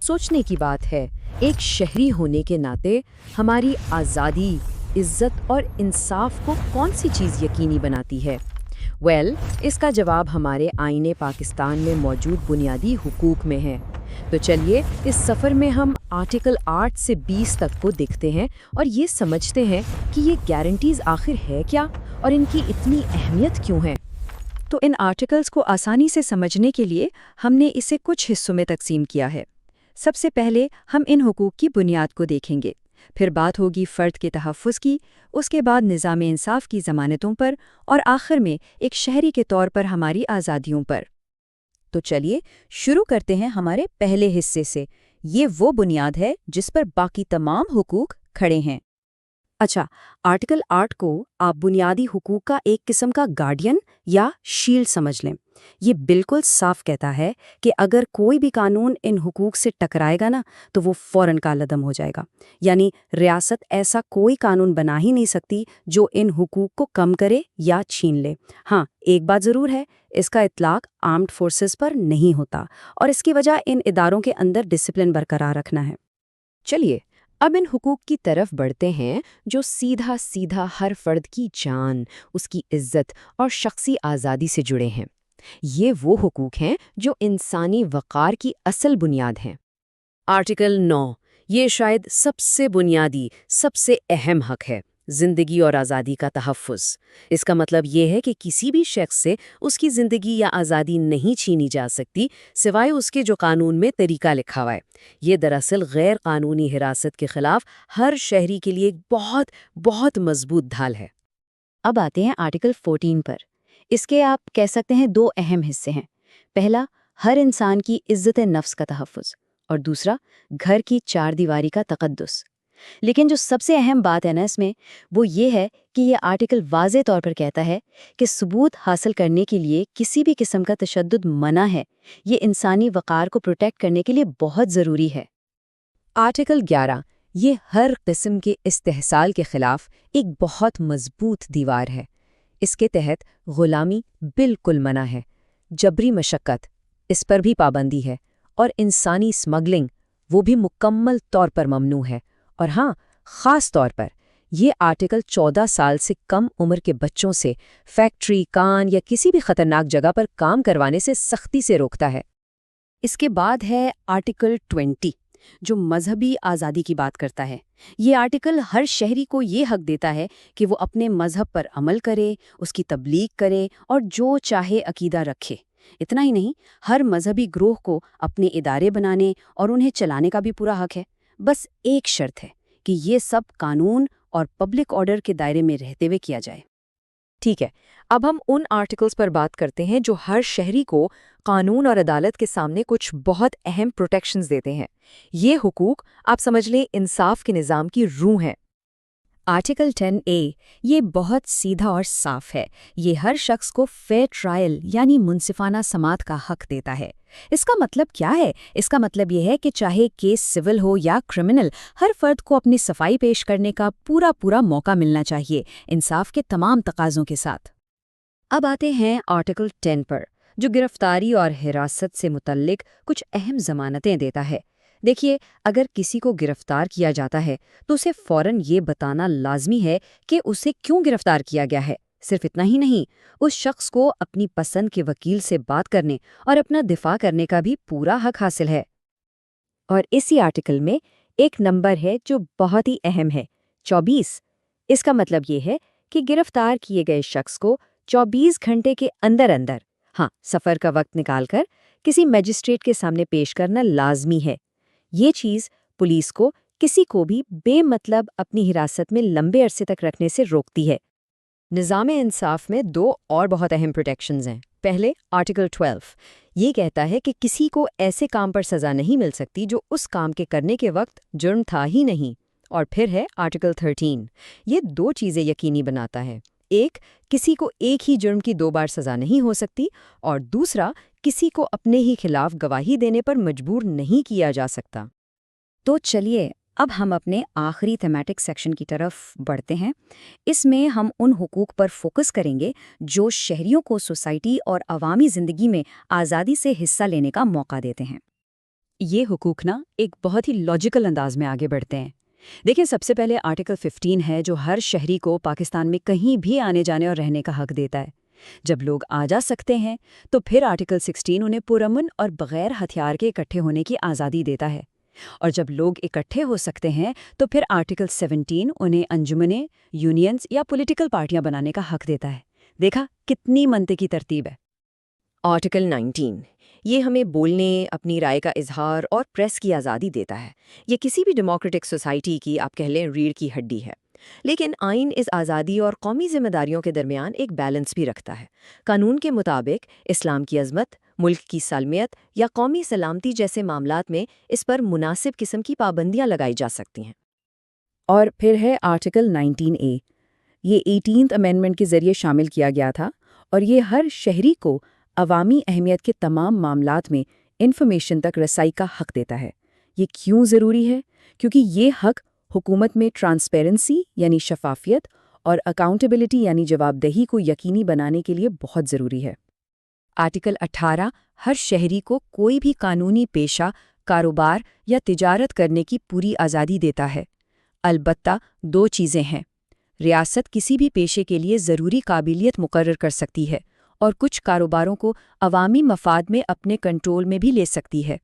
सोचने की बात है। एक शहरी होने के नाते हमारी आज़ादी, इज्जत और इंसाफ को कौन सी चीज़ यकीनी बनाती है? इसका जवाब हमारे आईने पाकिस्तान में मौजूद बुनियादी हुकूक में है। तो चलिए इस सफ़र में हम आर्टिकल 8 से 20 तक को देखते हैं और ये समझते हैं कि ये गारंटीज़ आखिर है क्या और इनकी इतनी अहमियत क्यों है। तो इन आर्टिकल्स को आसानी से समझने के लिए हमने इसे कुछ हिस्सों में तकसीम किया है। सबसे पहले हम इन हुकूक की बुनियाद को देखेंगे, फिर बात होगी फ़र्द के तहफ़्फ़ुज़ की, उसके बाद निज़ाम इंसाफ़ की ज़मानतों पर और आखिर में एक शहरी के तौर पर हमारी आज़ादियों पर। तो चलिए शुरू करते हैं हमारे पहले हिस्से से। ये वो बुनियाद है जिस पर बाकी तमाम हुकूक खड़े हैं। अच्छा, आर्टिकल 8 को आप बुनियादी हुकूक का एक किस्म का गार्डियन या शील्ड समझ लें। ये बिल्कुल साफ कहता है कि अगर कोई भी कानून इन हुकूक से टकराएगा ना, तो वो फौरन कालअदम हो जाएगा। यानी रियासत ऐसा कोई कानून बना ही नहीं सकती जो इन हुकूक को कम करे या छीन ले। हाँ, एक बात ज़रूर है, इसका इतलाक आर्म्ड फोर्सेस पर नहीं होता और इसकी वजह इन इदारों के अंदर डिसिप्लिन बरकरार रखना है। चलिए अब इन हुकूक की तरफ बढ़ते हैं जो सीधा सीधा हर फर्द की जान, उसकी इज्जत और शख्सी आज़ादी से जुड़े हैं। ये वो हुकूक हैं जो इंसानी वक़ार की असल बुनियाद हैं। आर्टिकल 9 ये शायद सबसे बुनियादी, सबसे अहम हक है, ज़िंदगी और आज़ादी का तहफ़्फ़ुज़। इसका मतलब ये है कि किसी भी शख्स से उसकी ज़िंदगी या आज़ादी नहीं छीनी जा सकती सिवाय उसके जो कानून में तरीका लिखा हुआ है। ये दरअसल गैर कानूनी हिरासत के खिलाफ हर शहरी के लिए एक बहुत बहुत मजबूत ढाल है। अब आते हैं आर्टिकल 14 पर। इसके आप कह सकते हैं दो अहम हिस्से हैं। पहला, हर इंसान की इज्जत नफ्स का तहफ़्फ़ुज़ और दूसरा, घर की चार दीवारी का तक़द्दुस। लेकिन जो सबसे अहम बात है ना इसमें, वो ये है कि ये आर्टिकल वाज़े तौर पर कहता है कि सबूत हासिल करने के लिए किसी भी किस्म का तशद्दुद मना है। ये इंसानी वक़ार को प्रोटेक्ट करने के लिए बहुत ज़रूरी है। आर्टिकल 11 ये हर किस्म के इस्तेहसाल के खिलाफ एक बहुत मजबूत दीवार है। इसके तहत गुलामी बिल्कुल मना है, जबरी मशक्क़त इस पर भी पाबंदी है और इंसानी स्मगलिंग वो भी मुकम्मल तौर पर ममनू है। और हाँ, ख़ास तौर पर ये आर्टिकल 14 साल से कम उम्र के बच्चों से फैक्ट्री, कान या किसी भी ख़तरनाक जगह पर काम करवाने से सख्ती से रोकता है। इसके बाद है आर्टिकल 20 जो मजहबी आज़ादी की बात करता है। ये आर्टिकल हर शहरी को ये हक देता है कि वो अपने मजहब पर अमल करे, उसकी तबलीग करे और जो चाहे अकीदा रखे। इतना ही नहीं, हर मजहबी ग्रोह को अपने इदारे बनाने और उन्हें चलाने का भी पूरा हक है। बस एक शर्त है कि ये सब कानून और पब्लिक ऑर्डर के दायरे में रहते हुए किया जाए। ठीक है, अब हम उन आर्टिकल्स पर बात करते हैं जो हर शहरी को कानून और अदालत के सामने कुछ बहुत अहम प्रोटेक्शंस देते हैं। ये हुकूक आप समझ लें इंसाफ के निज़ाम की रूह हैं। आर्टिकल 10A ये बहुत सीधा और साफ है। ये हर शख्स को फेयर ट्रायल यानी मुनसिफाना समाअत का हक देता है। इसका मतलब क्या है? इसका मतलब ये है कि चाहे केस सिविल हो या क्रिमिनल, हर फर्द को अपनी सफाई पेश करने का पूरा मौका मिलना चाहिए, इंसाफ के तमाम तकाज़ों के साथ। अब आते हैं आर्टिकल 10 पर, जो गिरफ्तारी और हिरासत से मुतल्लिक कुछ अहम ज़मानतें देता है। देखिए, अगर किसी को गिरफ्तार किया जाता है तो उसे फ़ौरन ये बताना लाजमी है कि उसे क्यों गिरफ्तार किया गया है। सिर्फ इतना ही नहीं, उस शख्स को अपनी पसंद के वकील से बात करने और अपना दिफा करने का भी पूरा हक हासिल है। और इसी आर्टिकल में एक नंबर है जो बहुत ही अहम है, 24। इसका मतलब ये है कि गिरफ्तार किए गए शख्स को 24 घंटे के अंदर अंदर, हाँ, सफ़र का वक्त निकालकर किसी मजिस्ट्रेट के सामने पेश करना लाजमी है। ये चीज़ पुलिस को किसी को भी बेमतलब अपनी हिरासत में लंबे अरसे तक रखने से रोकती है। निज़ाम इंसाफ में दो और बहुत अहम प्रोटेक्शंस हैं। पहले आर्टिकल 12 ये कहता है कि किसी को ऐसे काम पर सज़ा नहीं मिल सकती जो उस काम के करने के वक्त जुर्म था ही नहीं। और फिर है आर्टिकल 13 ये दो चीज़ें यकीनी बनाता है। एक, किसी को एक ही जुर्म की 2 बार सज़ा नहीं हो सकती और दूसरा, किसी को अपने ही खिलाफ गवाही देने पर मजबूर नहीं किया जा सकता। तो चलिए अब हम अपने आखिरी थीमेटिक सेक्शन की तरफ बढ़ते हैं। इसमें हम उन हुकूक पर फोकस करेंगे जो शहरियों को सोसाइटी और अवामी ज़िंदगी में आज़ादी से हिस्सा लेने का मौका देते हैं। یہ حقوق نا ایک بہت ہی لاجیکل انداز میں آگے بڑھتے ہیں۔ دیکھیں، سب سے پہلے آرٹیکل 15 ہے جو ہر شہری کو پاکستان میں کہیں بھی آنے جانے اور رہنے کا حق دیتا ہے۔ جب لوگ آ جا سکتے ہیں تو پھر آرٹیکل 16 انہیں پرامن اور بغیر ہتھیار کے اکٹھے ہونے کی آزادی دیتا ہے، اور جب لوگ اکٹھے ہو سکتے ہیں تو پھر آرٹیکل 17 انہیں انجمنیں، یونینز یا پولیٹیکل پارٹیاں بنانے کا حق دیتا ہے۔ دیکھا کتنی منطقی ترتیب ہے۔ آرٹیکل 19 یہ ہمیں بولنے، اپنی رائے کا اظہار اور پریس کی آزادی دیتا ہے۔ یہ کسی بھی ڈیموکریٹک سوسائٹی کی آپ کہہ لیں ریڑھ کی ہڈی ہے۔ لیکن آئین اس آزادی اور قومی ذمہ داریوں کے درمیان ایک بیلنس بھی رکھتا ہے۔ قانون کے مطابق اسلام کی عظمت، ملک کی سالمیت یا قومی سلامتی جیسے معاملات میں اس پر مناسب قسم کی پابندیاں لگائی جا سکتی ہیں۔ اور پھر ہے آرٹیکل 19A۔ یہ 18th امینڈمنٹ کے ذریعے شامل کیا گیا تھا، اور یہ ہر شہری کو عوامی اہمیت کے تمام معاملات میں انفارمیشن تک رسائی کا حق دیتا ہے۔ یہ کیوں ضروری ہے؟ کیونکہ یہ حق حکومت میں ٹرانسپیرنسی یعنی شفافیت اور اکاؤنٹیبلٹی یعنی جواب دہی کو یقینی بنانے کے لیے بہت ضروری ہے۔ آرٹیکل 18 ہر شہری کو کوئی بھی قانونی پیشہ، کاروبار یا تجارت کرنے کی پوری آزادی دیتا ہے۔ البتہ 2 چیزیں ہیں۔ ریاست کسی بھی پیشے کے لیے ضروری قابلیت مقرر کر سکتی ہے، اور کچھ کاروباروں کو عوامی مفاد میں اپنے کنٹرول میں بھی لے سکتی ہے۔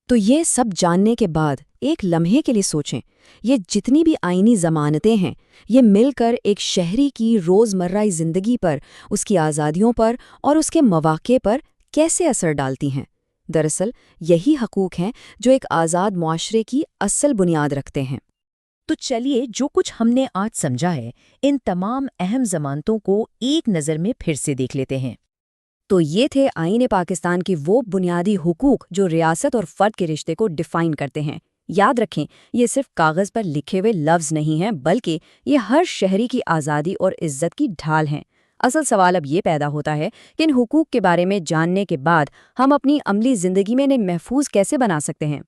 تو یہ سب جاننے کے بعد ایک لمحے کے لیے سوچیں، یہ جتنی بھی آئینی ضمانتیں ہیں، یہ مل کر ایک شہری کی روزمرہ زندگی پر، اس کی آزادیوں پر اور اس کے مواقع پر کیسے اثر ڈالتی ہیں؟ دراصل یہی حقوق ہیں جو ایک آزاد معاشرے کی اصل بنیاد رکھتے ہیں۔ تو چلیے، جو کچھ ہم نے آج سمجھا ہے، ان تمام اہم ضمانتوں کو ایک نظر میں پھر سے دیکھ لیتے ہیں۔ تو یہ تھے آئین پاکستان کے وہ بنیادی حقوق جو ریاست اور فرد کے رشتے کو ڈیفائن کرتے ہیں۔ یاد رکھیں، یہ صرف کاغذ پر لکھے ہوئے لفظ نہیں ہیں، بلکہ یہ ہر شہری کی آزادی اور عزت کی ڈھال ہیں۔ اصل سوال اب یہ پیدا ہوتا ہے کہ ان حقوق کے بارے میں جاننے کے بعد ہم اپنی عملی زندگی میں انہیں محفوظ کیسے بنا سکتے ہیں؟